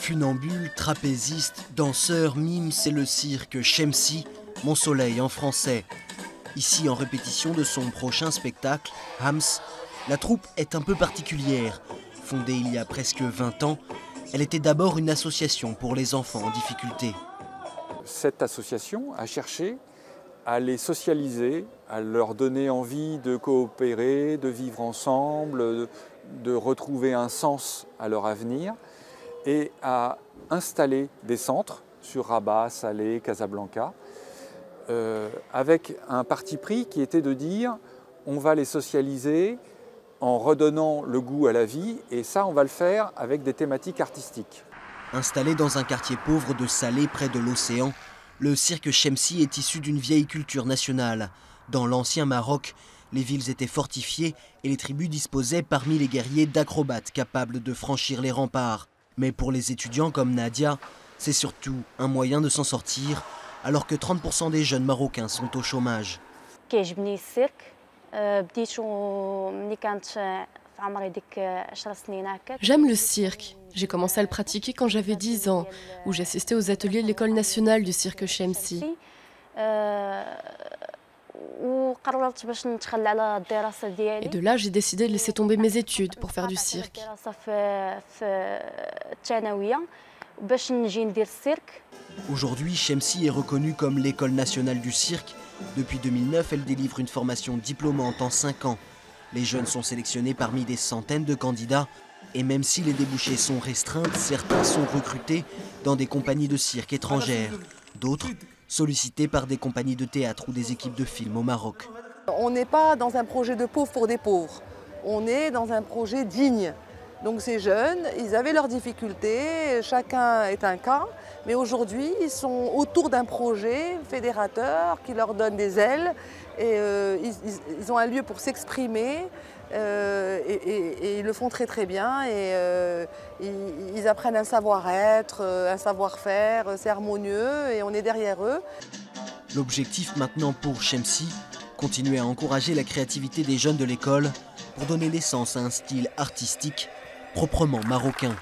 Funambule, trapéziste, danseur, mime, c'est le cirque Chemsi, Mon Soleil en français. Ici, en répétition de son prochain spectacle, Hams, la troupe est un peu particulière. Fondée il y a presque 20 ans, elle était d'abord une association pour les enfants en difficulté. Cette association a cherché à les socialiser, à leur donner envie de coopérer, de vivre ensemble, de retrouver un sens à leur avenir et à installer des centres sur Rabat, Salé, Casablanca, avec un parti pris qui était de dire on va les socialiser en redonnant le goût à la vie et ça on va le faire avec des thématiques artistiques. Installé dans un quartier pauvre de Salé près de l'océan, le cirque Chemsi est issu d'une vieille culture nationale. Dans l'ancien Maroc, les villes étaient fortifiées et les tribus disposaient parmi les guerriers d'acrobates capables de franchir les remparts. Mais pour les étudiants comme Nadia, c'est surtout un moyen de s'en sortir, alors que 30% des jeunes Marocains sont au chômage. J'aime le cirque. J'ai commencé à le pratiquer quand j'avais 10 ans, où j'assistais aux ateliers de l'école nationale du cirque Chemsi. Et de là, j'ai décidé de laisser tomber mes études pour faire du cirque. Aujourd'hui, Chemsi est reconnue comme l'école nationale du cirque. Depuis 2009, elle délivre une formation diplômante en 5 ans. Les jeunes sont sélectionnés parmi des centaines de candidats. Et même si les débouchés sont restreints, certains sont recrutés dans des compagnies de cirque étrangères. D'autres sollicités par des compagnies de théâtre ou des équipes de films au Maroc. On n'est pas dans un projet de pauvres pour des pauvres. On est dans un projet digne. Donc ces jeunes, ils avaient leurs difficultés, chacun est un cas. Mais aujourd'hui, ils sont autour d'un projet fédérateur qui leur donne des ailes. Et ils ont un lieu pour s'exprimer. Et ils le font très très bien et ils apprennent un savoir-être, un savoir-faire, c'est harmonieux et on est derrière eux. L'objectif maintenant pour Chemsi, continuer à encourager la créativité des jeunes de l'école pour donner naissance à un style artistique proprement marocain.